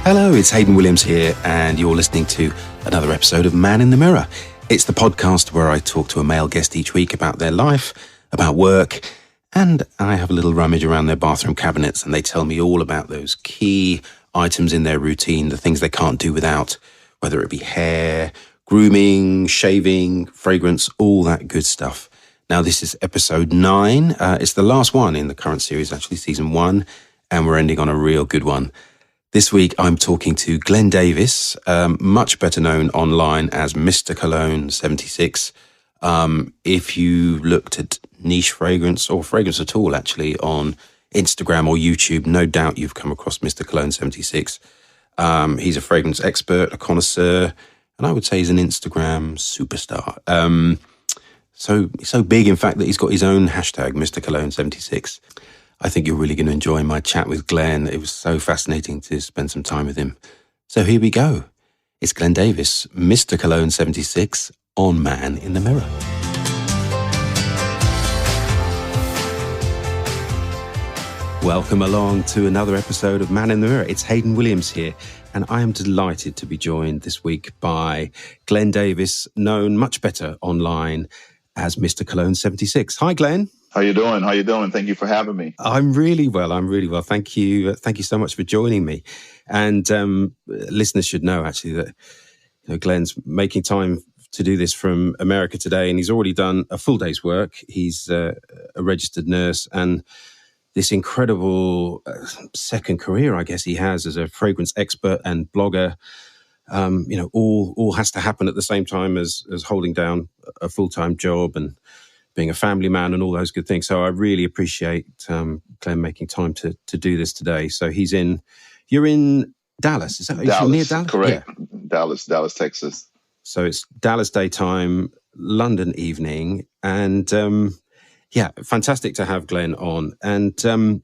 Hello, it's Hayden Williams here, and you're listening to another episode of Man in the Mirror. It's the podcast where I talk to a male guest each week about their life, about work, and I have a little rummage around their bathroom cabinets, and they tell me all about those key items in their routine, the things they can't do without, whether it be hair, grooming, shaving, fragrance, all that good stuff. Now, this is episode 9. It's the last one in the current series, actually, season 1, and we're ending on a real good one. This week, I'm talking to Glenn Davis, much better known online as Mrcologne76. If you looked at niche fragrance or fragrance at all, actually, on Instagram or YouTube, no doubt you've come across Mrcologne76. He's a fragrance expert, a connoisseur, and I would say he's an Instagram superstar. So big, in fact, that he's got his own hashtag, Mrcologne76. I think you're really going to enjoy my chat with Glenn. It was so fascinating to spend some time with him. So here we go. It's Glenn Davis, Mrcologne76 on Man in the Mirror. Welcome along to another episode of Man in the Mirror. It's Hayden Williams here, and I am delighted to be joined this week by Glenn Davis, known much better online as Mrcologne76. Hi, Glenn. How you doing? Thank you for having me. I'm really well. Thank you so much for joining me. And listeners should know, actually, that Glenn's making time to do this from America today, and he's already done a full day's work. He's a registered nurse, and this incredible second career, I guess, he has as a fragrance expert and blogger. All has to happen at the same time as holding down a full-time job and being a family man and all those good things. So I really appreciate Glenn making time to do this today. So you're in Dallas, is that Dallas, near Dallas? Correct. Yeah. Dallas, Texas. So it's Dallas daytime, London evening. And fantastic to have Glenn on. And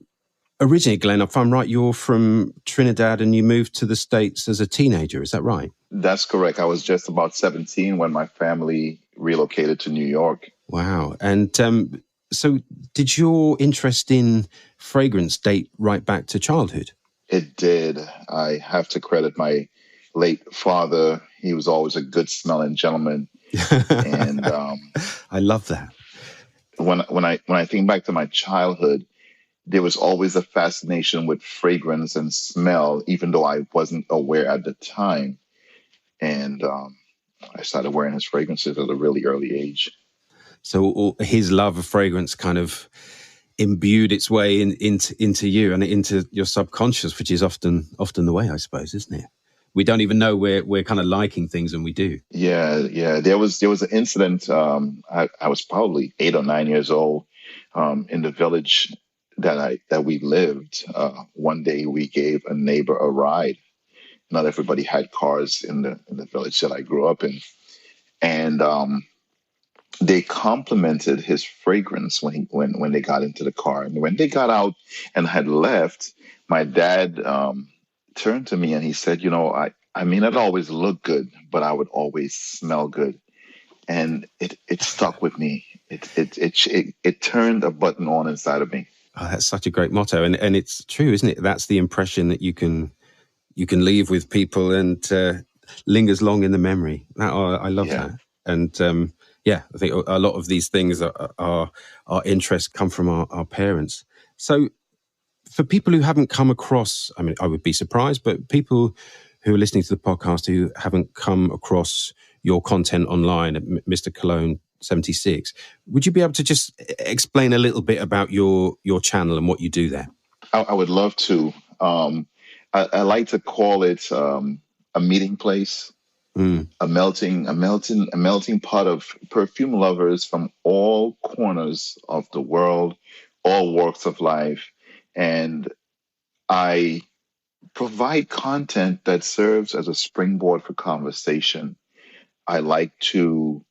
originally, Glenn, if I'm right, you're from Trinidad and you moved to the States as a teenager. Is that right? That's correct. I was just about 17 when my family relocated to New York. Wow. And so did your interest in fragrance date right back to childhood? It did. I have to credit my late father. He was always a good smelling gentleman. And I love that. When I think back to my childhood, there was always a fascination with fragrance and smell, even though I wasn't aware at the time. And I started wearing his fragrances at a really early age. So his love of fragrance kind of imbued its way into you and into your subconscious, which is often the way, I suppose, isn't it? We don't even know we're kind of liking things, and we do. Yeah. There was an incident. I was probably 8 or 9 years old in the village that we lived. One day we gave a neighbor a ride. Not everybody had cars in the village that I grew up in, and they complimented his fragrance when they got into the car. And when they got out and had left, my dad turned to me and he said, I may not always look good, but I would always smell good. And it stuck with me. It turned a button on inside of me. Oh, that's such a great motto. And it's true, isn't it? That's the impression that you can leave with people and lingers long in the memory. I love that. And I think a lot of these things our interests come from our parents. So for people who haven't come across, I mean, I would be surprised, but people who are listening to the podcast who haven't come across your content online at Mrcologne76, would you be able to just explain a little bit about your channel and what you do there? I would love to. I like to call it a meeting place. A melting pot of perfume lovers from all corners of the world, all walks of life. And I provide content that serves as a springboard for conversation. I like to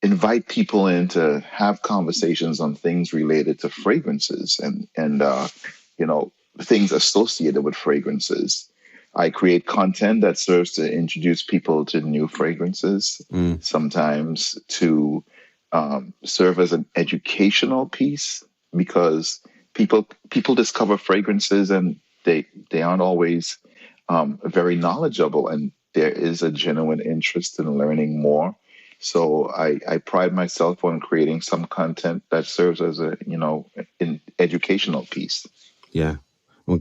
invite people in to have conversations on things related to fragrances and things associated with fragrances. I create content that serves to introduce people to new fragrances, sometimes to serve as an educational piece, because people discover fragrances and they aren't always very knowledgeable, and there is a genuine interest in learning more. So I pride myself on creating some content that serves as a, an educational piece. Yeah. Well,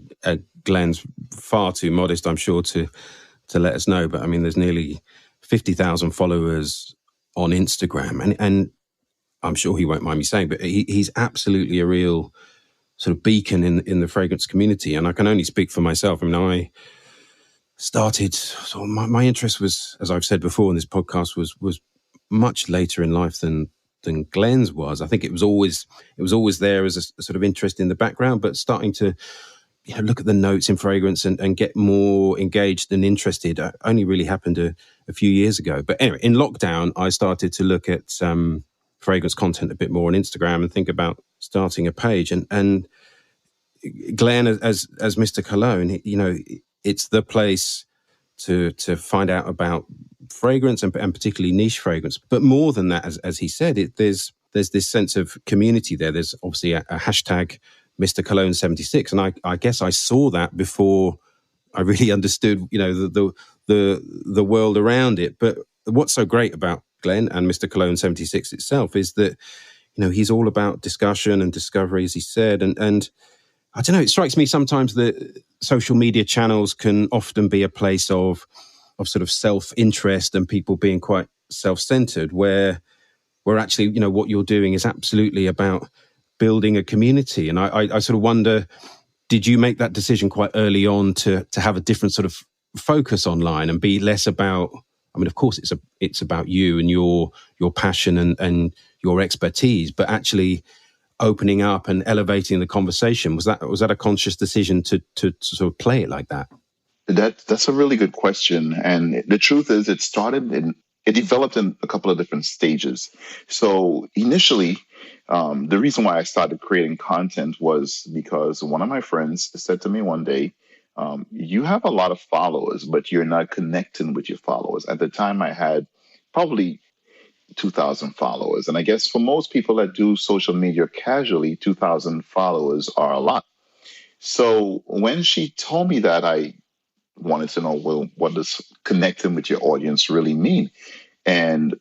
Glenn's far too modest, I'm sure, to let us know. But I mean, there's nearly 50,000 followers on Instagram, and I'm sure he won't mind me saying, but he's absolutely a real sort of beacon in the fragrance community. And I can only speak for myself. I mean, I started, so my interest was, as I've said before in this podcast, was much later in life than Glenn's was. I think it was always there as a sort of interest in the background, but starting to look at the notes in fragrance and get more engaged and interested only really happened a few years ago. But anyway, in lockdown, I started to look at fragrance content a bit more on Instagram and think about starting a page. And Glenn, as Mr. Cologne, it's the place to find out about fragrance and particularly niche fragrance. But more than that, as he said, there's this sense of community there. There's obviously a hashtag Mrcologne76, and I guess I saw that before I really understood, the world around it. But what's so great about Glenn and Mrcologne76 itself is that, he's all about discussion and discovery, as he said, and I don't know, it strikes me sometimes that social media channels can often be a place of sort of self-interest and people being quite self-centered, where actually, what you're doing is absolutely about building a community. And I sort of wonder, did you make that decision quite early on to have a different sort of focus online and be less about, I mean, of course it's about you and your passion and your expertise, but actually opening up and elevating the conversation? Was that a conscious decision to sort of play it like that? That's a really good question. And the truth is, it developed in a couple of different stages. So initially, the reason why I started creating content was because one of my friends said to me one day, you have a lot of followers, but you're not connecting with your followers. At the time, I had probably 2,000 followers. And I guess for most people that do social media casually, 2,000 followers are a lot. So when she told me that, I wanted to know, well, what does connecting with your audience really mean? And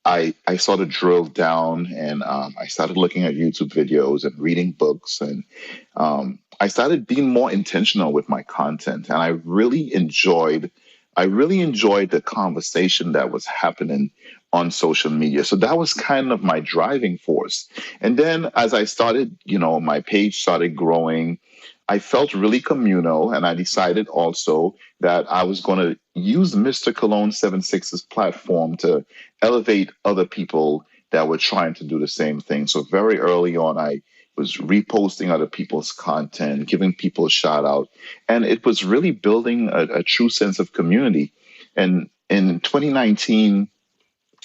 I sort of drilled down, and I started looking at YouTube videos and reading books, and I started being more intentional with my content. And I really enjoyed the conversation that was happening on social media. So that was kind of my driving force. And then as I started, my page started growing, I felt really communal, and I decided also that I was going to use Mrcologne76's platform to elevate other people that were trying to do the same thing. So very early on, I was reposting other people's content, giving people a shout out, and it was really building a true sense of community. And in 2019,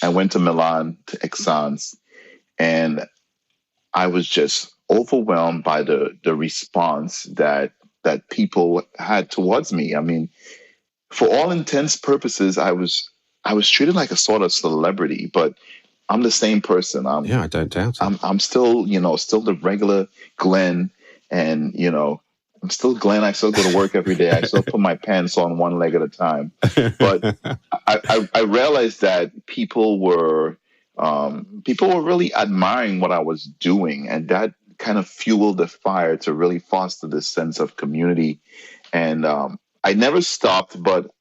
I went to Milan to Aix-en-Provence, and I was just overwhelmed by the response that people had towards me. I mean, for all intents purposes, I was treated like a sort of celebrity, but I'm the same person. I don't doubt it. I'm still, still the regular Glenn, and I'm still Glenn. I still go to work every day. I still put my pants on one leg at a time. But I realized that people were really admiring what I was doing, and that kind of fueled the fire to really foster this sense of community. And I never stopped, but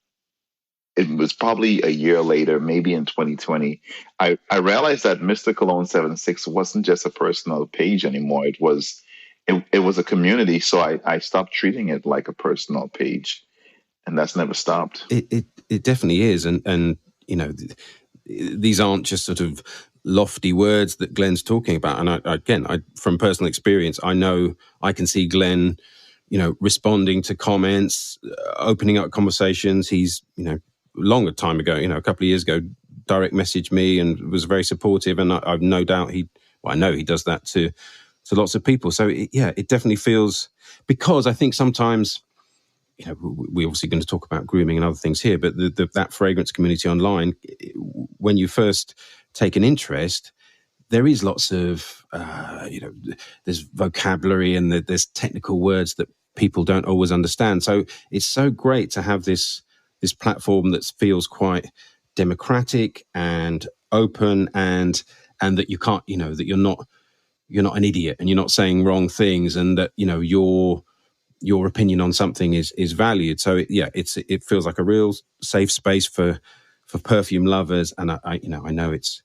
it was probably a year later, maybe in 2020, I realized that Mrcologne76 wasn't just a personal page anymore. It was a community. So I stopped treating it like a personal page, and that's never stopped. It definitely is. And these aren't just sort of lofty words that Glenn's talking about. And I from personal experience, I know I can see Glenn, responding to comments, opening up conversations. He's, longer time ago, a couple of years ago, direct messaged me and was very supportive. And I've no doubt I know he does that to lots of people. So it definitely feels, because I think sometimes, we're obviously going to talk about grooming and other things here, but that fragrance community online, when you first take an interest, there is lots of, there's vocabulary and there's technical words that people don't always understand. So it's so great to have this platform that feels quite democratic and open, and that you can't, that you're not an idiot and you're not saying wrong things, and that your opinion on something is valued. So it feels like a real safe space for perfume lovers, and I know it's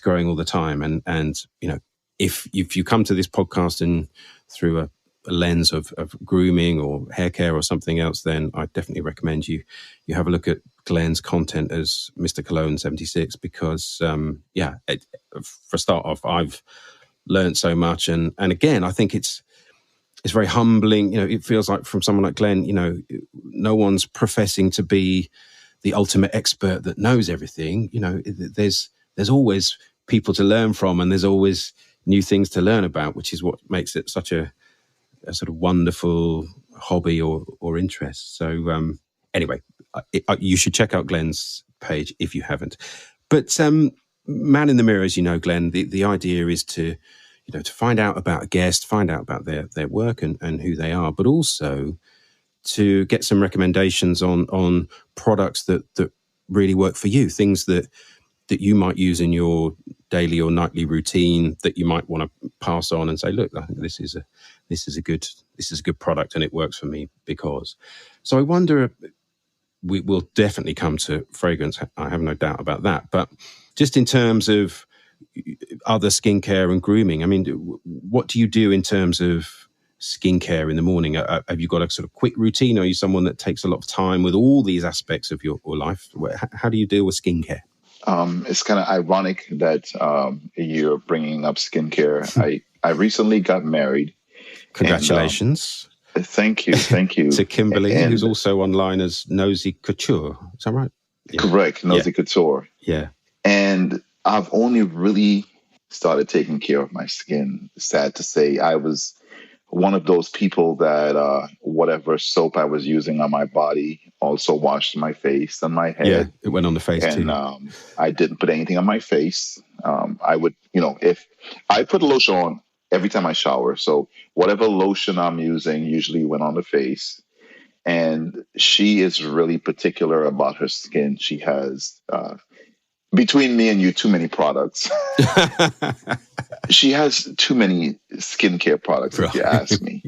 growing all the time, and if you come to this podcast and through a lens of grooming or hair care or something else, then I definitely recommend you have a look at Glenn's content as Mrcologne76, because for a start off, I've learned so much, and again, I think it's very humbling. It feels like from someone like Glenn, no one's professing to be the ultimate expert that knows everything. There's always people to learn from, and there's always new things to learn about, which is what makes it such a sort of wonderful hobby or interest. So anyway, you should check out Glenn's page if you haven't. But Man in the Mirror, as you know, Glenn, the idea is to find out about a guest, find out about their work and who they are, but also to get some recommendations on products that really work for you, things that you might use in your daily or nightly routine that you might want to pass on and say, look, I think this is a good product and it works for me because. So I wonder, we will definitely come to fragrance. I have no doubt about that. But just in terms of other skincare and grooming, I mean, what do you do in terms of skincare in the morning? Have you got a sort of quick routine? Are you someone that takes a lot of time with all these aspects of your life? How do you deal with skincare? It's kind of ironic that you're bringing up skincare. I recently got married. Congratulations. And, thank you. To Kimberly, who's also online as Nosey Couture. Is that right? Yeah. Correct, Nosey Couture. Yeah. And I've only really started taking care of my skin. Sad to say, I was one of those people that whatever soap I was using on my body also washed my face and my head. Yeah, it went on the face too. And I didn't put anything on my face. I would, if I put lotion on every time I shower, so whatever lotion I'm using usually went on the face. And she is really particular about her skin. She has, between me and you, too many products. She has too many skincare products, if you ask me.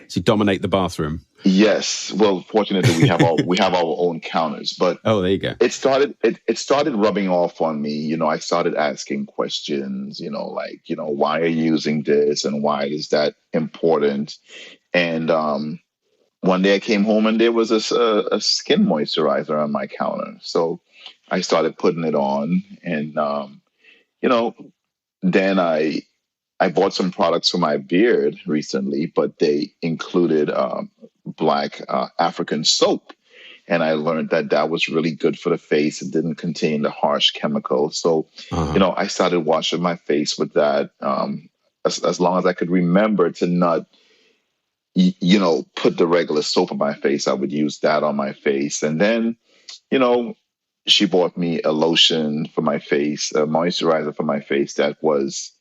She dominate the bathroom. Yes. Well, fortunately, we have our own counters. But oh, there you go. It started rubbing off on me. I started asking questions. Why are you using this, and why is that important? And one day I came home and there was a skin moisturizer on my counter. So I started putting it on, and then I bought some products for my beard recently, but they included black African soap. And I learned that was really good for the face. It didn't contain the harsh chemicals. So, I started washing my face with that as long as I could remember to not, put the regular soap on my face. I would use that on my face. And then, she bought me a lotion for my face, a moisturizer for my face that was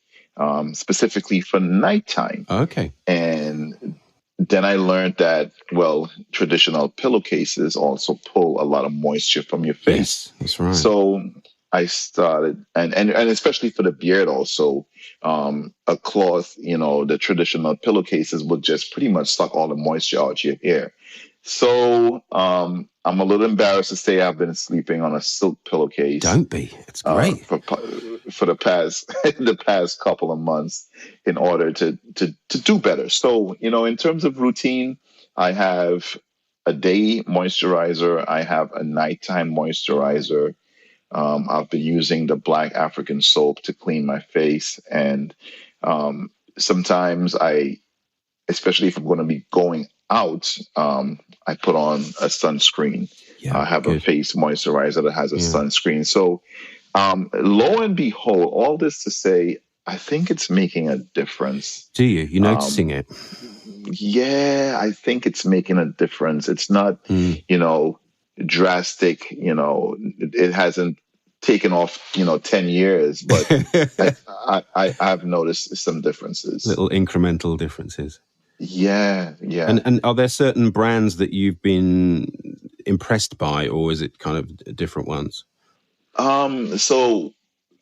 specifically for nighttime. Okay. And then I learned that, traditional pillowcases also pull a lot of moisture from your face. Yes, that's right. So I started, and especially for the beard also, a cloth, the traditional pillowcases would just pretty much suck all the moisture out your hair. So I'm a little embarrassed to say I've been sleeping on a silk pillowcase. Don't be. It's great. For the past couple of months in order to do better. So, in terms of routine, I have a day moisturizer. I have a nighttime moisturizer. I've been using the black African soap to clean my face. And sometimes especially if I'm going to be going out, I put on a sunscreen. I have a face moisturizer that has a sunscreen. So lo and behold, all this to say, I think it's making a difference. Do you? You're noticing it? Yeah, I think it's making a difference. It's not, drastic. It hasn't taken off, 10 years, but I've noticed some differences. Little incremental differences. Yeah, yeah. And are there certain brands that you've been impressed by, or is it kind of different ones? So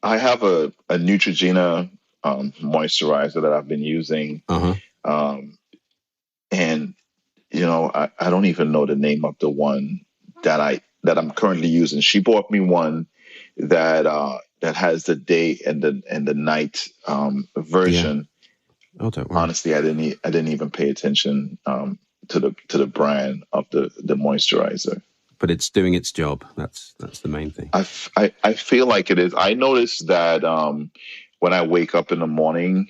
I have a Neutrogena moisturizer that I've been using. Uh-huh. Um, and I don't even know the name of the one that I'm currently using. She bought me one that has the day and the night Yeah. version. Oh, don't worry. Honestly, I didn't even pay attention to the brand of the moisturizer. But it's doing its job. That's the main thing. I feel like it is. I noticed that when I wake up in the morning,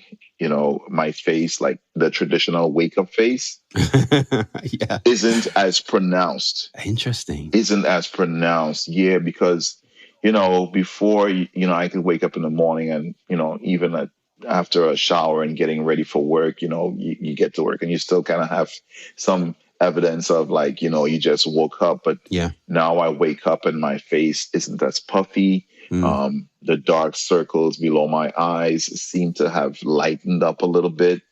my face, like the traditional wake up face, Yeah. isn't as pronounced. Interesting. Isn't as pronounced. Yeah, because before I could wake up in the morning and even after a shower and getting ready for work, you get to work and you still kind of have some evidence of like you just woke up, but Yeah. now I wake up and my face isn't as puffy. The dark circles below my eyes seem to have lightened up a little bit.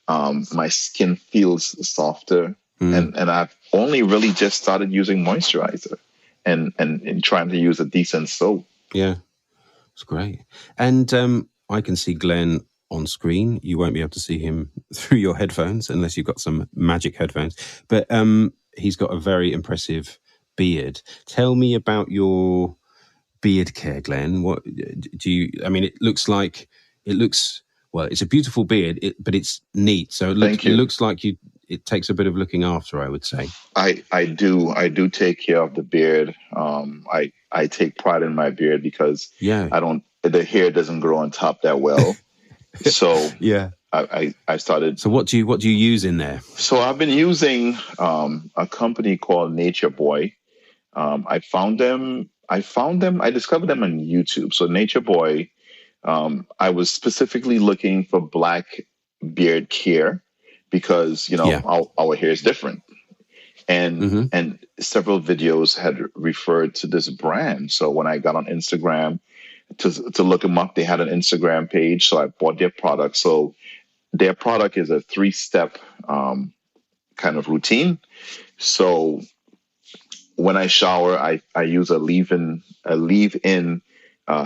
My skin feels softer, and I've only really just started using moisturizer and trying to use a decent soap. Yeah, it's great. And I can see Glenn on screen. You won't be able to see him through your headphones unless you've got some magic headphones. But he's got a very impressive beard. Tell me about your beard care, Glenn. What do you? I mean, it looks well. It's a beautiful beard, but it's neat. So it looks like you. It takes a bit of looking after, I would say. I do take care of the beard. I take pride in my beard because the hair doesn't grow on top that well. So yeah, I started. So what do you use in there? So I've been using a company called Nature Boy. I discovered them on YouTube. So Nature Boy, I was specifically looking for black beard care because our hair is different, and several videos had referred to this brand. So when I got on Instagram to look them up, they had an Instagram page, so I bought their product. So their product is a 3-step kind of routine. So when I shower, I use a leave-in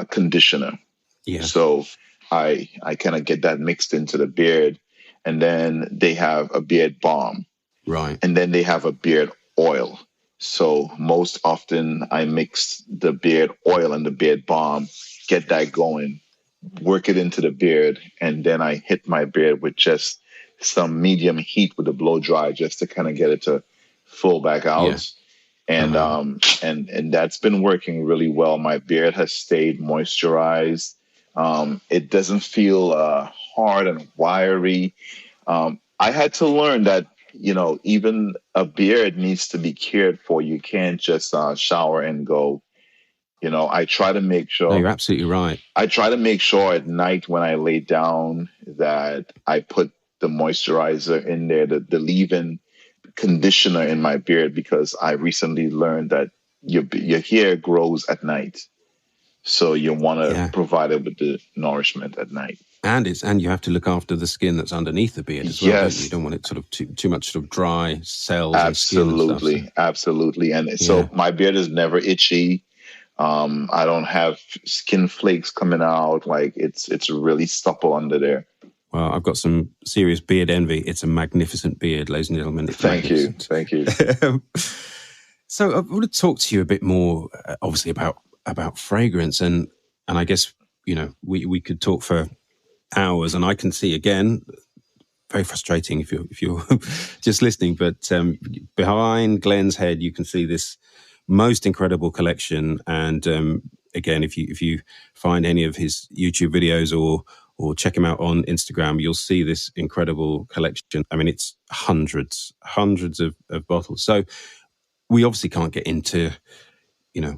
conditioner. Yeah. So I kind of get that mixed into the beard, and then they have a beard balm. Right. And then they have a beard oil. So most often I mix the beard oil and the beard balm, get that going, work it into the beard, and then I hit my beard with just some medium heat with a blow dry just to kind of get it to full back out. Yeah. And and that's been working really well. My beard has stayed moisturized. It doesn't feel hard and wiry. I had to learn that even a beard needs to be cared for. You can't just shower and go. I try to make sure. No, you're absolutely right. I try to make sure at night when I lay down that I put the moisturizer in there, the leave-in conditioner in my beard, because I recently learned that your hair grows at night, so you want to provide it with the nourishment at night. And you have to look after the skin that's underneath the beard as well. Yes. You don't want it sort of too much sort of dry cells. Absolutely, and skin and stuff, absolutely. And so my beard is never itchy. I don't have skin flakes coming out. Like it's really supple under there. Well, I've got some serious beard envy. It's a magnificent beard, ladies and gentlemen. Thank you. So I want to talk to you a bit more, obviously, about fragrance, and I guess we could talk for hours, and I can see again, very frustrating if you're just listening, but behind Glenn's head, you can see this most incredible collection, and again, if you find any of his YouTube videos or check him out on Instagram, you'll see this incredible collection. I mean, it's hundreds of bottles. So we obviously can't get into,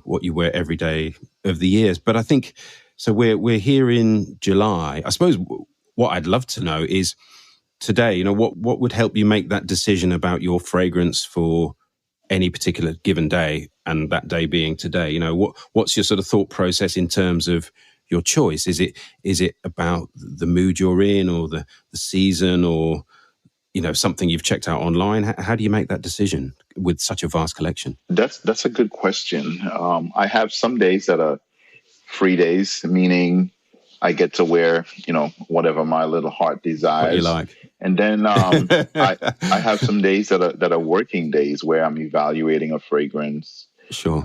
what you wear every day of the years. But I think, so we're here in July. I suppose what I'd love to know is today, what would help you make that decision about your fragrance for any particular given day, and that day being today? What's your sort of thought process in terms of your choice? Is it about the mood you're in, or the season, or something you've checked out online? How do you make that decision with such a vast collection? That's a good question. I have some days that are free days, meaning I get to wear, whatever my little heart desires. What you like. And then I have some days that are working days where I'm evaluating a fragrance. Sure.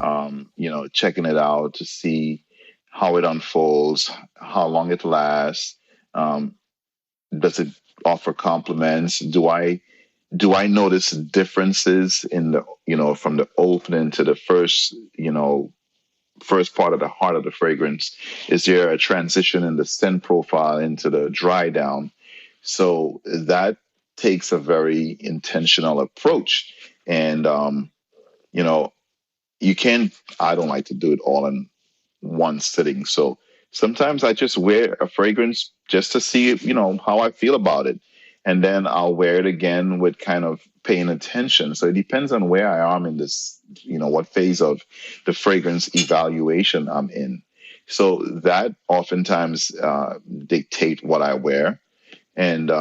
Checking it out to see how it unfolds, how long it lasts. Does it offer compliments? Do I notice differences in the, from the opening to the first part of the heart of the fragrance? Is there a transition in the scent profile into the dry down? So that takes a very intentional approach. And, I don't like to do it all in one sitting. So sometimes I just wear a fragrance just to see, how I feel about it. And then I'll wear it again with kind of paying attention. So it depends on where I am in this, what phase of the fragrance evaluation I'm in. So that oftentimes dictate what I wear. And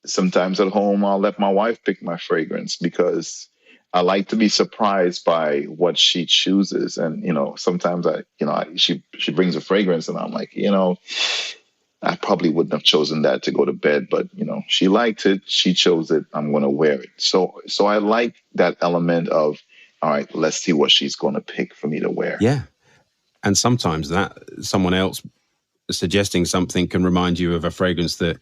sometimes at home, I'll let my wife pick my fragrance because I like to be surprised by what she chooses. And, sometimes she brings a fragrance and I'm like, I probably wouldn't have chosen that to go to bed, but she liked it. She chose it. I'm going to wear it. So I like that element of, all right, let's see what she's going to pick for me to wear. Yeah. And sometimes that someone else suggesting something can remind you of a fragrance that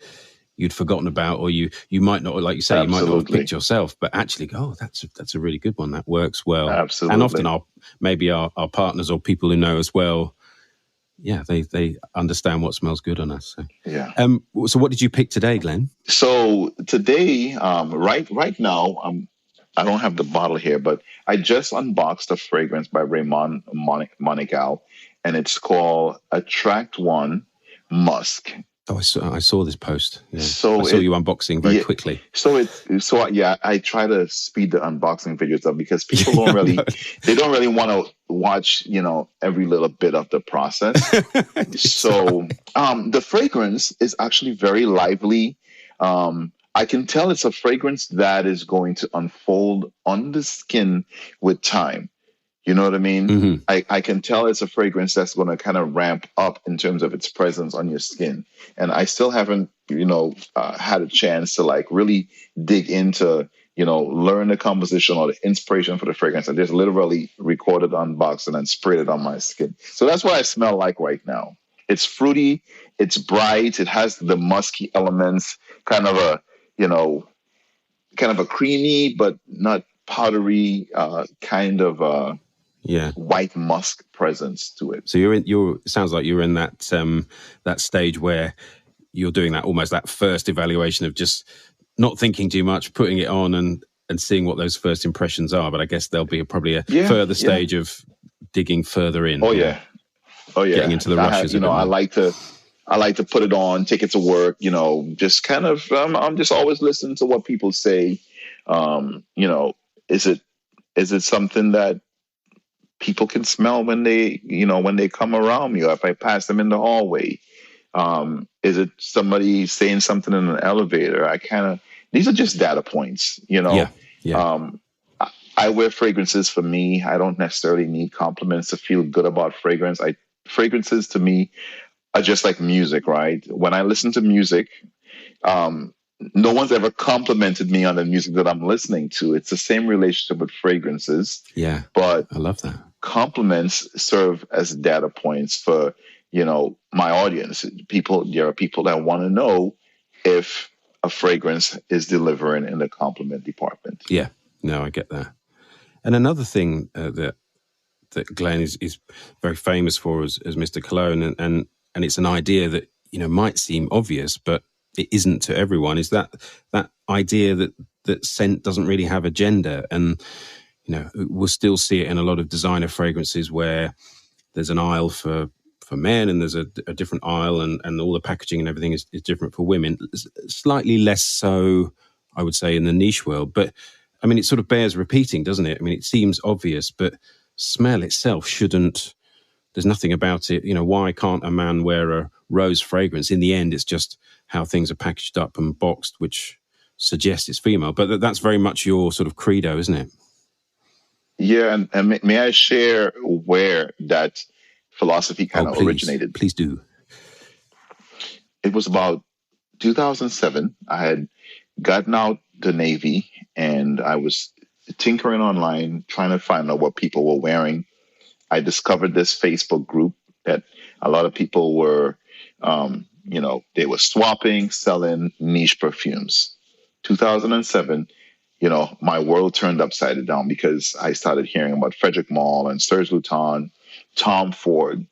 you'd forgotten about, or you might not, like you say, Absolutely. You might not have picked yourself, but actually go, oh, that's a really good one. That works well. Absolutely. And often our partners or people who know as well, yeah, they understand what smells good on us. So. Yeah. So what did you pick today, Glenn? So today, right now, I don't have the bottle here, but I just unboxed a fragrance by Ramon Monegal, and it's called Atractone Musk. Oh, I saw this post. Yeah. So I saw you unboxing very quickly. I try to speed the unboxing videos up because people don't really want to watch, every little bit of the process. So the fragrance is actually very lively. I can tell it's a fragrance that is going to unfold on the skin with time. You know what I mean? Mm-hmm. I can tell it's a fragrance that's going to kind of ramp up in terms of its presence on your skin. And I still haven't, had a chance to really dig into, learn the composition or the inspiration for the fragrance. I just literally recorded, unboxed, and then sprayed it on my skin. So that's what I smell like right now. It's fruity. It's bright. It has the musky elements, kind of a creamy, but not powdery, kind of white musk presence to it. So it sounds like you're in that stage where you're doing that first evaluation of just not thinking too much, putting it on and seeing what those first impressions are. But I guess there'll be probably a further stage of digging further in. Oh yeah. Getting into the rushes. I like to put it on, take it to work. Just kind of. I'm just always listening to what people say. Is it something that people can smell when they come around me, or if I pass them in the hallway? Is it somebody saying something in an elevator? These are just data points, Yeah. I wear fragrances for me. I don't necessarily need compliments to feel good about fragrance. Fragrances to me are just like music, right? When I listen to music, no one's ever complimented me on the music that I'm listening to. It's the same relationship with fragrances. Yeah. But I love that. Compliments serve as data points for, my audience. There are people that want to know if a fragrance is delivering in the compliment department. Yeah. No, I get that. And another thing that Glenn is very famous for as Mr. Cologne, and it's an idea that, might seem obvious, but it isn't to everyone, is that idea that scent doesn't really have a gender. And, we'll still see it in a lot of designer fragrances where there's an aisle for men and there's a different aisle and all the packaging and everything is different for women. Slightly less so, I would say, in the niche world. But, I mean, it sort of bears repeating, doesn't it? I mean, it seems obvious, but smell itself shouldn't. There's nothing about it. Why can't a man wear a rose fragrance? In the end, it's just how things are packaged up and boxed, which suggest it's female, but that's very much your sort of credo, isn't it? Yeah, and may I share where that philosophy kind of originated? Please do. It was about 2007. I had gotten out the Navy and I was tinkering online, trying to find out what people were wearing. I discovered this Facebook group that a lot of people were, they were swapping, selling niche perfumes. 2007, my world turned upside down because I started hearing about Frederic Malle and Serge Lutens, Tom Ford.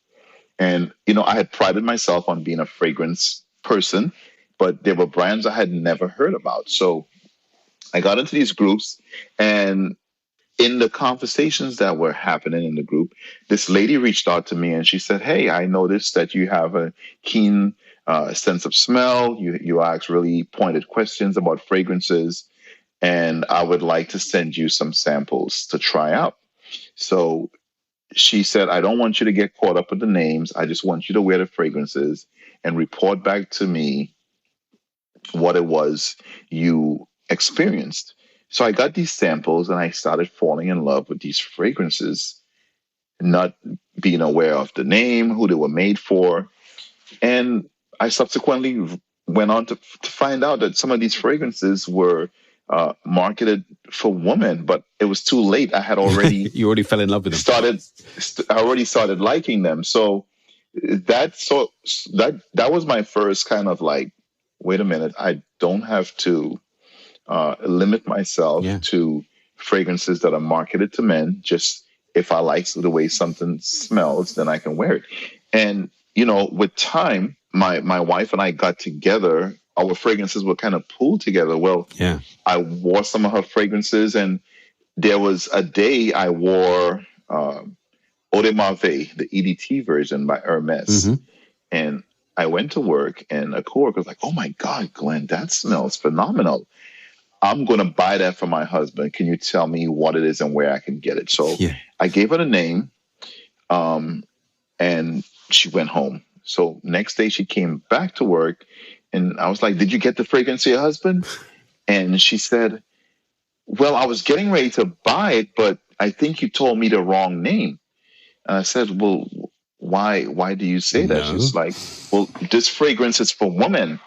And, I had prided myself on being a fragrance person, but there were brands I had never heard about. So I got into these groups, and in the conversations that were happening in the group, this lady reached out to me and she said, "Hey, I noticed that you have a keen sense of smell. You ask really pointed questions about fragrances, and I would like to send you some samples to try out." So she said, "I don't want you to get caught up with the names. I just want you to wear the fragrances and report back to me what it was you experienced." So I got these samples and I started falling in love with these fragrances, not being aware of the name, who they were made for. And I subsequently went on to find out that some of these fragrances were marketed for women, but it was too late. I had already you already fell in love with them. I already started liking them. So that was my first kind of like, wait a minute, I don't have to limit myself to fragrances that are marketed to men. Just if I like the way something smells, then I can wear it. And with time, my wife and I got together. Our fragrances were kind of pulled together. Well, I wore some of her fragrances, and there was a day I wore Eau de Merveille, the EDT version by Hermes. Mm-hmm. And I went to work, and a coworker was like, "Oh my God, Glenn, that smells phenomenal. I'm going to buy that for my husband. Can you tell me what it is and where I can get it?" So I gave her the name, and she went home. So next day she came back to work, and I was like, "Did you get the fragrance for your husband?" And she said, "Well, I was getting ready to buy it, but I think you told me the wrong name." And I said, "Well, why do you say that?" She's like, "Well, this fragrance is for women."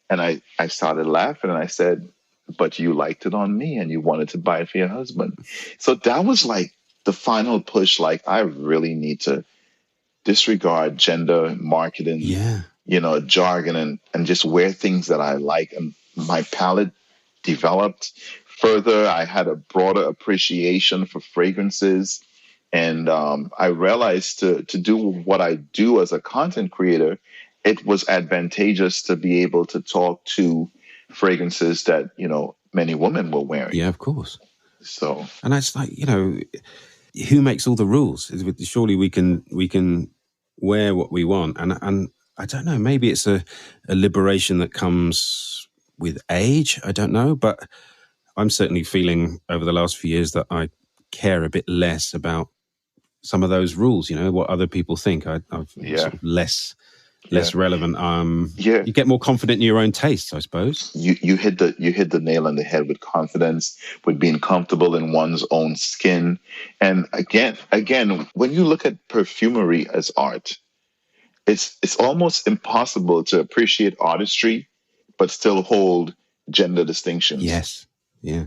And I started laughing, and I said, "But you liked it on me and you wanted to buy it for your husband." So that was like the final push. Like, I really need to disregard gender marketing, jargon, and just wear things that I like. And my palette developed further. I had a broader appreciation for fragrances. And I realized to do what I do as a content creator, it was advantageous to be able to talk to fragrances that, many women were wearing. Yeah, of course. So, and it's like, who makes all the rules? Surely we can wear what we want. And I don't know, maybe it's a liberation that comes with age. I don't know, but I'm certainly feeling over the last few years that I care a bit less about some of those rules, what other people think. I've sort of less relevant. You get more confident in your own tastes, I suppose. You hit the nail on the head with confidence, with being comfortable in one's own skin. And again, when you look at perfumery as art, it's almost impossible to appreciate artistry but still hold gender distinctions. Yes. Yeah.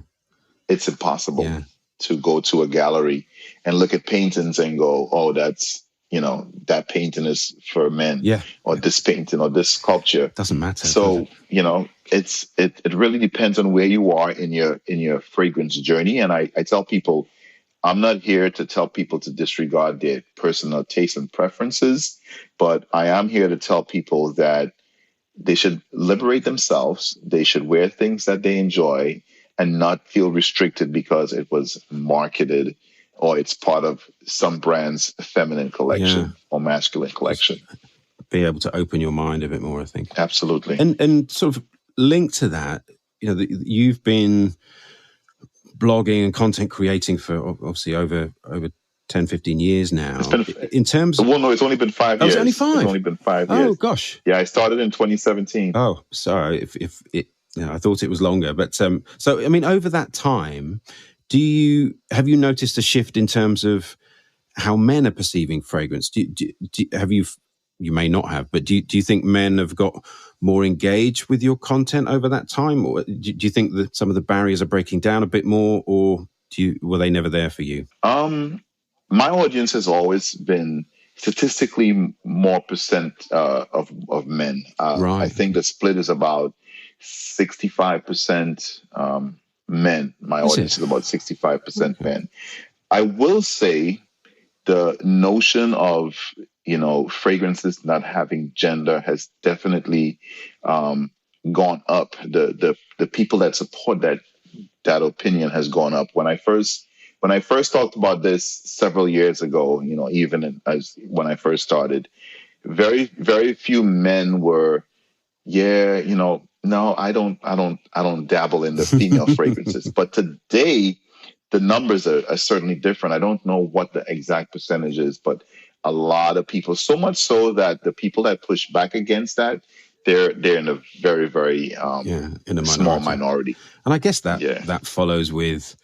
It's impossible to go to a gallery and look at paintings and go, "Oh, that's, that painting is for men." Yeah. Or this painting or this sculpture. Doesn't matter. So, it really depends on where you are in your fragrance journey. And I tell people, I'm not here to tell people to disregard their personal tastes and preferences, but I am here to tell people that they should liberate themselves. They should wear things that they enjoy and not feel restricted because it was marketed or it's part of some brand's feminine collection or masculine collection. Just be able to open your mind a bit more, I think. Absolutely. And sort of linked to that, you've been blogging and content creating for obviously over 10, 15 years now. In terms of... Well, no, it's only been 5 years. It's only 5? It's only been 5 years. Oh, gosh. Yeah, I started in 2017. Oh, sorry. If I thought it was longer. But so, I mean, over that time, have you noticed a shift in terms of how men are perceiving fragrance? You may not have, but do you think men have got more engaged with your content over that time? Or do you think that some of the barriers are breaking down a bit more, or were they never there for you? My audience has always been statistically more percent of men. Right. I think the split is about 65% men. My audience is about 65% men. I will say the notion of, fragrances not having gender has definitely gone up. The people that support that opinion has gone up. When I first talked about this several years ago, when I first started, very, very few men were, no, I don't dabble in the female fragrances. But today, the numbers are certainly different. I don't know what the exact percentage is, but a lot of people, so much so that the people that push back against that, they're in a very, very in a small minority. And I guess that follows with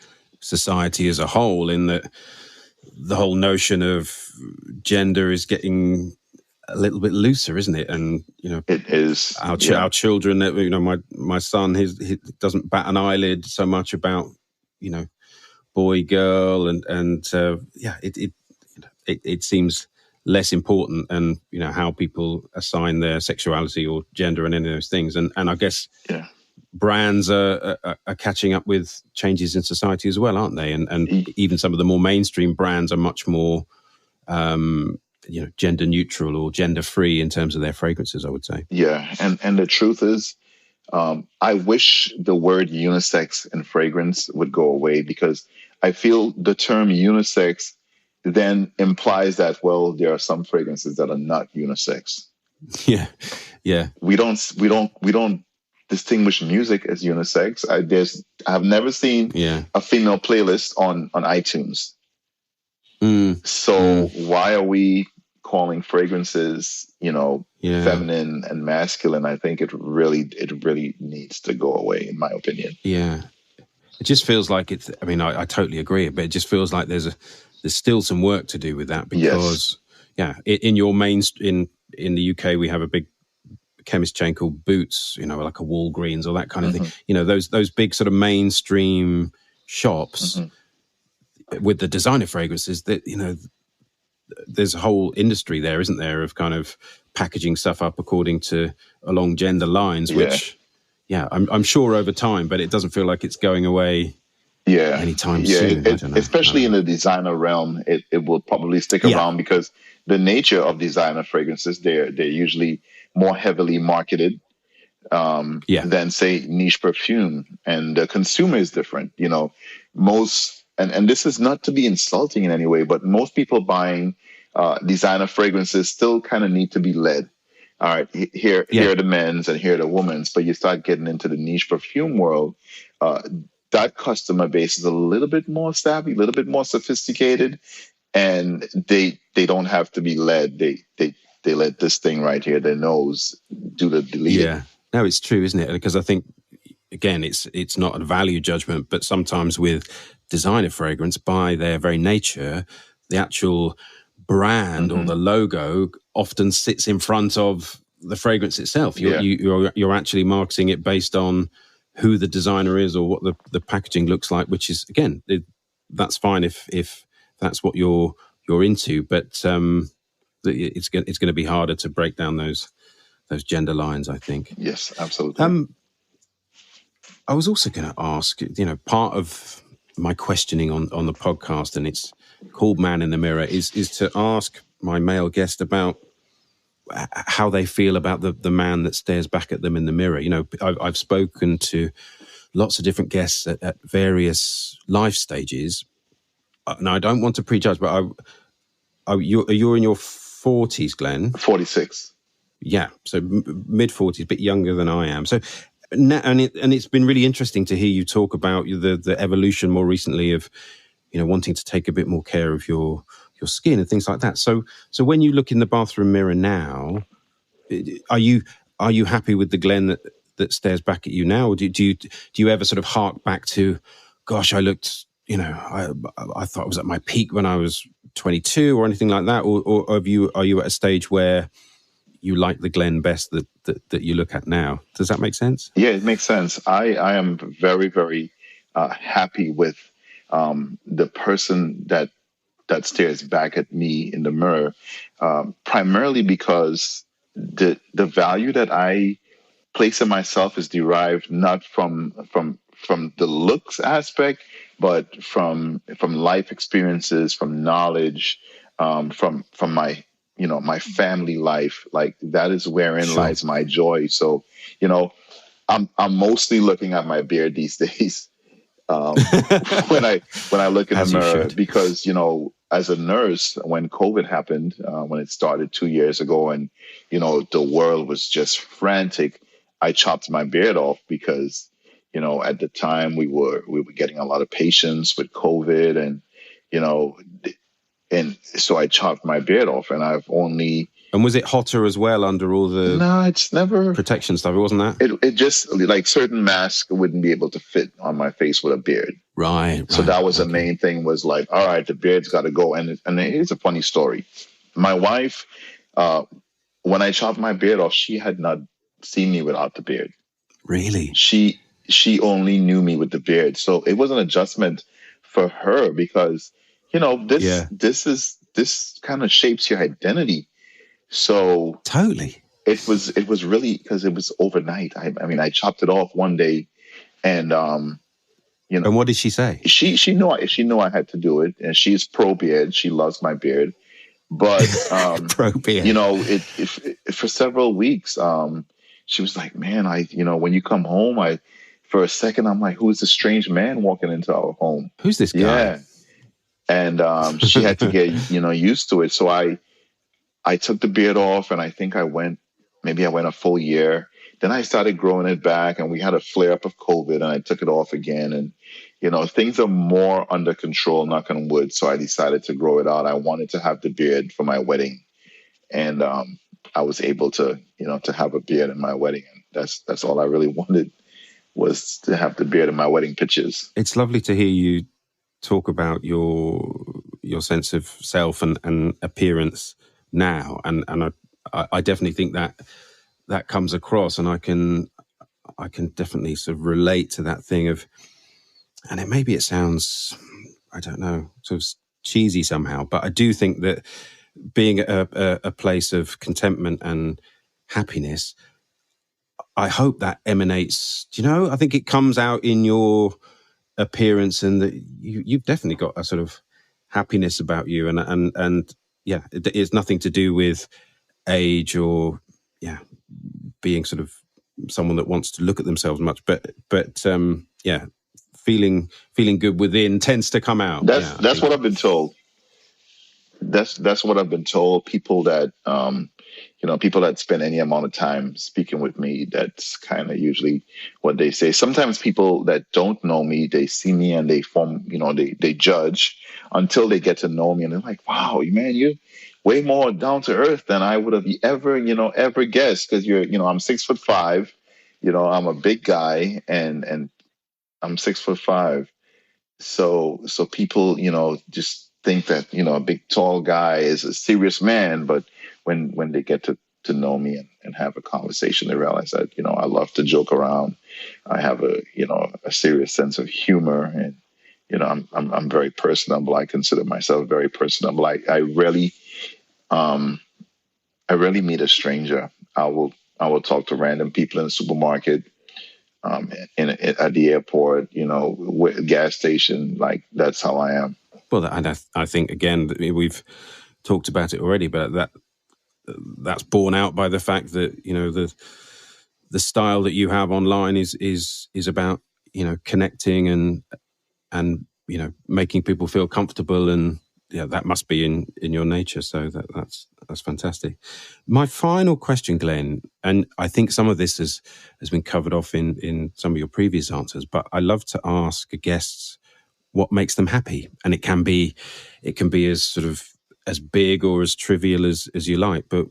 society as a whole, in that the whole notion of gender is getting a little bit looser, isn't it? And it is. Our children. My son, he doesn't bat an eyelid so much about boy, girl, and it seems less important, and how people assign their sexuality or gender and any of those things. And I guess brands are catching up with changes in society as well, aren't they? And even some of the more mainstream brands are much more gender neutral or gender free in terms of their fragrances, I would say. Yeah, and the truth is, I wish the word unisex in fragrance would go away, because I feel the term unisex then implies that, well, there are some fragrances that are not unisex. Yeah. We don't distinguish music as unisex. I've never seen a female playlist on iTunes. So why are we calling fragrances, feminine and masculine? I think it really needs to go away, in my opinion. Yeah. It just feels like it's, I mean, I totally agree, but it just feels like there's still some work to do with that, because in your in the UK, we have a big chemist chain called Boots, like a Walgreens or that kind of thing. Those big sort of mainstream shops with the designer fragrances, that, there's a whole industry there, isn't there, of kind of packaging stuff up along gender lines, which I'm sure over time, but it doesn't feel like it's going away anytime soon. Especially in the designer realm, it will probably stick around, because the nature of designer fragrances, they're usually more heavily marketed than, say, niche perfume, and the consumer is different. Most, and this is not to be insulting in any way, but most people buying designer fragrances still kind of need to be led. All right, here are the men's and here are the women's, but you start getting into the niche perfume world, that customer base is a little bit more savvy, a little bit more sophisticated, and they don't have to be led. They let this thing right here, their nose, do the deleting. Yeah, no, it's true, isn't it? Because I think, again, it's not a value judgment, but sometimes with designer fragrance, by their very nature, the actual brand or the logo often sits in front of the fragrance itself. You're actually marketing it based on who the designer is or what the packaging looks like, which is, again, that's fine if that's what you're into, but it's going to be harder to break down those gender lines, I think. Yes, absolutely. I was also going to ask, part of my questioning on the podcast, and it's called Man in the Mirror, is to ask my male guest about how they feel about the man that stares back at them in the mirror. I've spoken to lots of different guests at various life stages. Now, I don't want to prejudge, but you're in your 40s, Glenn. 46. Yeah, so mid-40s, a bit younger than I am. So, and it's been really interesting to hear you talk about the evolution more recently of, wanting to take a bit more care of your skin and things like that. So when you look in the bathroom mirror now, are you happy with the Glenn that stares back at you now? Or do you ever sort of hark back to, gosh, I looked, I thought I was at my peak when I was 22 or anything like that? Or are you at a stage where you like the Glenn best that you look at now? Does that make sense? Yeah, it makes sense. I am very, very happy with the person that stares back at me in the mirror, primarily because the value that I place in myself is derived not from the looks aspect, but from life experiences, from knowledge, from my my family life. Like that is wherein lies my joy. So I'm mostly looking at my beard these days. When I look in the mirror, because as a nurse, when COVID happened, when it started 2 years ago, and the world was just frantic, I chopped my beard off because at the time we were getting a lot of patients with COVID, and so I chopped my beard off, and I've only. And was it hotter as well under all the it's never protection stuff? It wasn't that? It just, like, certain masks wouldn't be able to fit on my face with a beard. Right. So that was the main thing, was like, all right, the beard's got to go. And here's a funny story. My wife, when I chopped my beard off, she had not seen me without the beard. Really? She only knew me with the beard. So it was an adjustment for her because, this kind of shapes your identity. So totally, it was really, because it was overnight. I mean, I chopped it off one day, and And what did she say? She knew I had to do it, and she's pro beard. She loves my beard, but pro beard. For several weeks, she was like, "Man, when you come home, for a second, I'm like, who is this strange man walking into our home? Who's this guy?" Yeah, and she had to get used to it. So I took the beard off, and I think I went a full year. Then I started growing it back, and we had a flare up of COVID, and I took it off again. And, things are more under control, knock on wood. So I decided to grow it out. I wanted to have the beard for my wedding. And I was able to, to have a beard in my wedding. And that's all I really wanted, was to have the beard in my wedding pictures. It's lovely to hear you talk about your sense of self and appearance now, and I definitely think that comes across, and I can definitely sort of relate to that thing of, and maybe it sounds, I don't know, sort of cheesy somehow, but I do think that being a place of contentment and happiness, I hope that emanates, I think it comes out in your appearance, and that you've definitely got a sort of happiness about you, and yeah, it's nothing to do with age or being sort of someone that wants to look at themselves much, but feeling good within tends to come out. That's what I've been told. That's what I've been told. People that people that spend any amount of time speaking with me, that's kind of usually what they say. Sometimes people that don't know me, they see me and they form, they judge until they get to know me, and they're like, "Wow, man, you're way more down to earth than I would have ever guessed." Because I'm 6'5", I'm a big guy, and I'm 6'5". So people, just think that, a big tall guy is a serious man. But when they get to know me and have a conversation, they realize that, I love to joke around. I have a serious sense of humor, and, I'm very personable. I consider myself very personable. I rarely meet a stranger. I will talk to random people in the supermarket, at the airport, gas station. Like, that's how I am. Well, and I think, again, we've talked about it already, but that's borne out by the fact that, the style that you have online is about, connecting and making people feel comfortable, and that must be in your nature. So that's fantastic. My final question, Glenn, and I think some of this has been covered off in some of your previous answers, but I love to ask guests what makes them happy, and it can be as sort of as big or as trivial as you like. But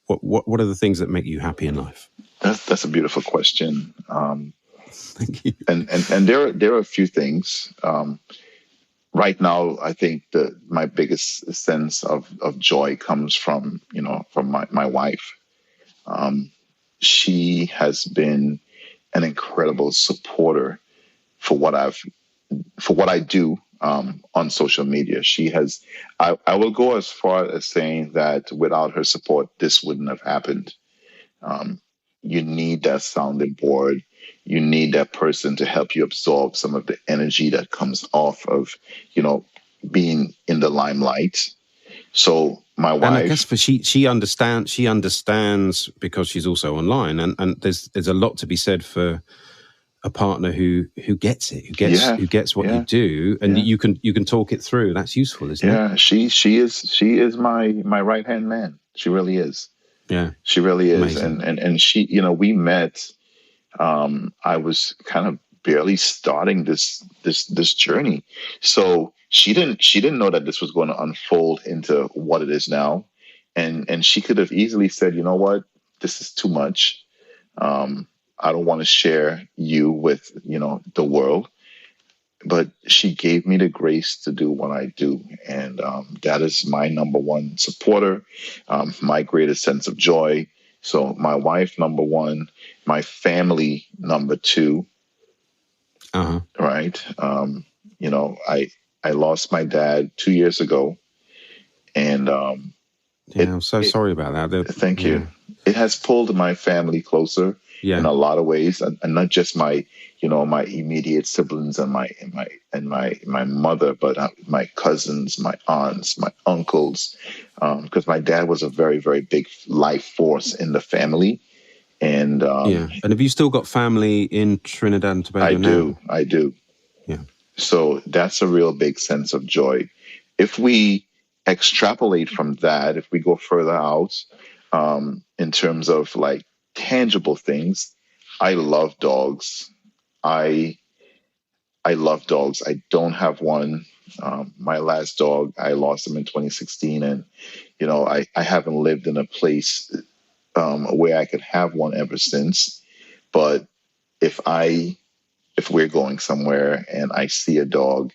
what are the things that make you happy in life? That's a beautiful question. Thank you. And there are a few things. Right now, I think that my biggest sense of joy comes from, from my wife. She has been an incredible supporter for what I do on social media. I will go as far as saying that without her support, this wouldn't have happened. Um, you need that sounding board. You need that person to help you absorb some of the energy that comes off of, being in the limelight. So my wife, and I guess she understands because she's also online, and there's a lot to be said for a partner who gets it, who gets what you do, and you can talk it through. That's useful, isn't it? Yeah, she is my right hand man. She really is. Yeah, she really is. Amazing. And she, we met. I was kind of barely starting this journey, so she didn't know that this was going to unfold into what it is now, and she could have easily said, you know what, this is too much. I don't want to share you with the world, but she gave me the grace to do what I do, and that is my number one supporter, my greatest sense of joy. So my wife, number one, my family, number two. Right. I lost my dad 2 years ago, and I'm so sorry about that. Thank you. It has pulled my family closer in a lot of ways, and not just my immediate siblings and my mother, but my cousins, my aunts, my uncles, because my dad was a very, very big life force in the family. And and have you still got family in Trinidad and Tobago now? I do. Yeah. So that's a real big sense of joy. If we extrapolate from that, if we go further out, in terms of like tangible things, I love dogs. I love dogs. I don't have one. My last dog, I lost him in 2016, and I haven't lived in a place where I could have one ever since. But if we're going somewhere and I see a dog,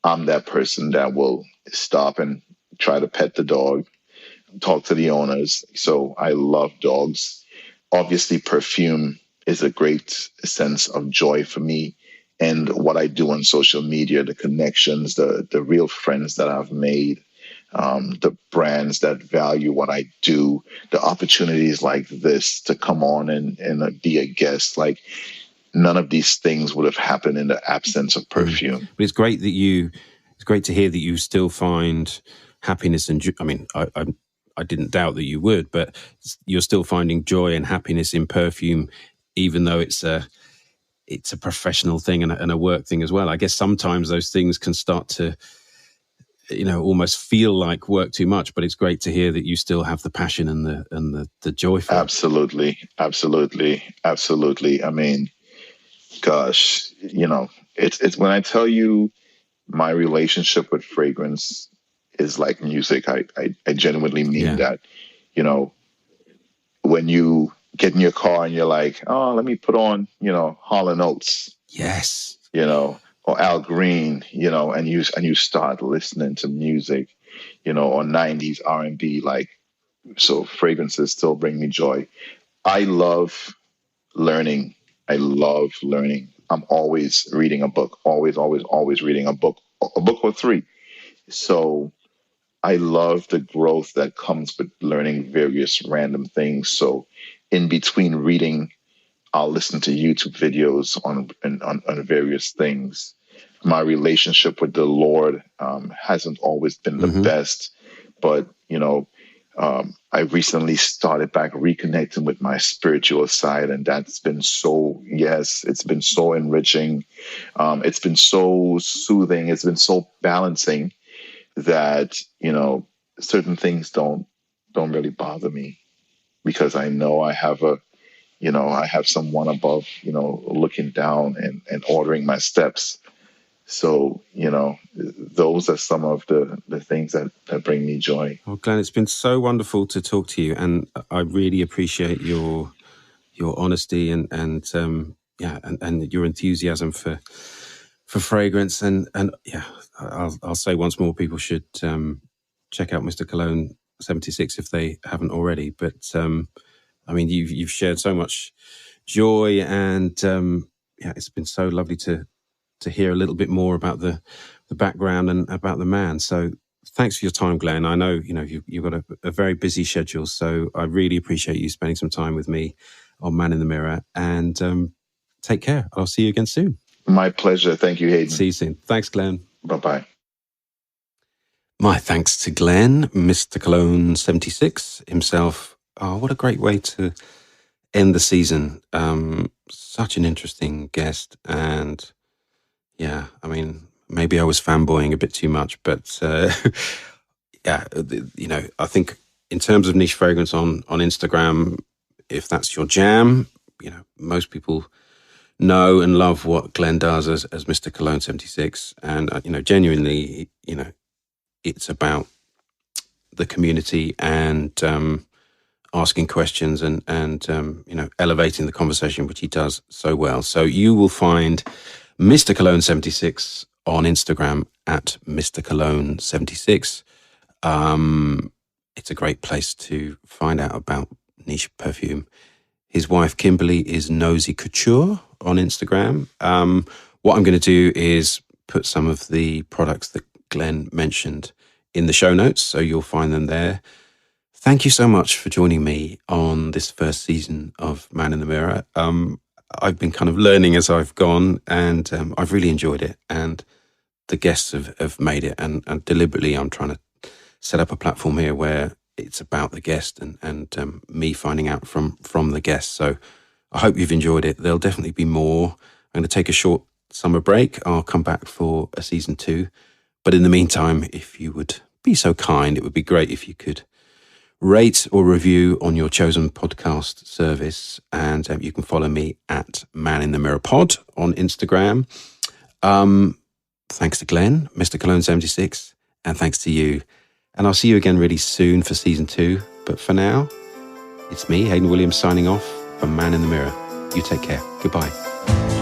I'm that person that will stop and try to pet the dog, talk to the owners. So I love dogs. Obviously, Perfume is a great sense of joy for me. And what I do on social media, the connections, the real friends that I've made, the brands that value what I do, the opportunities like this to come on and be a guest, like none of these things would have happened in the absence of Perfume. But it's great to hear that you still find happiness and I mean, I didn't doubt that you would, but you're still finding joy and happiness in Perfume, even though it's a professional thing and a work thing as well. I guess sometimes those things can start to, almost feel like work too much, but it's great to hear that you still have the passion and the joy for it. Absolutely. I mean, gosh, it's when I tell you my relationship with fragrance is like music. I genuinely mean that. When you get in your car and you're like, oh, let me put on, Hall & Oates. Yes. Or Al Green, and you start listening to music, or 90s R&B, so fragrances still bring me joy. I love learning. I'm always reading a book, always reading a book or three. So I love the growth that comes with learning various random things. So in between reading, I'll listen to YouTube videos on various things. My relationship with the Lord hasn't always been the best, but I recently started back reconnecting with my spiritual side, and that's been it's been so enriching. It's been so soothing. It's been so balancing that certain things don't really bother me, because I know I have I have someone above, looking down and ordering my steps. So, those are some of the things that bring me joy. Well, Glenn, it's been so wonderful to talk to you, and I really appreciate your your honesty and your enthusiasm for fragrance. And yeah, I'll say once more, people should check out Mrcologne76 if they haven't already. But I mean, you've shared so much joy, and it's been so lovely to hear a little bit more about the background and about the man. So thanks for your time, Glenn. I know you've got a very busy schedule, so I really appreciate you spending some time with me on Man in the Mirror. And take care. I'll see you again soon. My pleasure. Thank you, Hayden. See you soon. Thanks, Glenn. Bye-bye. My thanks to Glenn, Mrcologne76 himself. Oh, what a great way to end the season. Such an interesting guest. And yeah, I mean, maybe I was fanboying a bit too much, but yeah, I think in terms of niche fragrance on Instagram, if that's your jam, most people know and love what Glenn does as Mrcologne76. And, genuinely, it's about the community and asking questions and elevating the conversation, which he does so well. So you will find Mrcologne76 on Instagram at Mrcologne76. It's a great place to find out about niche perfume. His wife, Kimberly, is Nosey Couture on Instagram. What I'm going to do is put some of the products that Glenn mentioned in the show notes, so you'll find them there. Thank you so much for joining me on this first season of Man in the Mirror. I've been kind of learning as I've gone, and I've really enjoyed it. And the guests have made it. And deliberately, I'm trying to set up a platform here where it's about the guest and me finding out from the guests. So I hope you've enjoyed it. There'll definitely be more. I'm going to take a short summer break. I'll come back for a season 2. But in the meantime, if you would be so kind, it would be great if you could rate or review on your chosen podcast service. And you can follow me at Man in the Mirror Pod on Instagram. Thanks to Glenn, Mrcologne76, and thanks to you. And I'll see you again really soon for season 2. But for now, it's me, Hayden Williams, signing off from Man in the Mirror. You take care. Goodbye.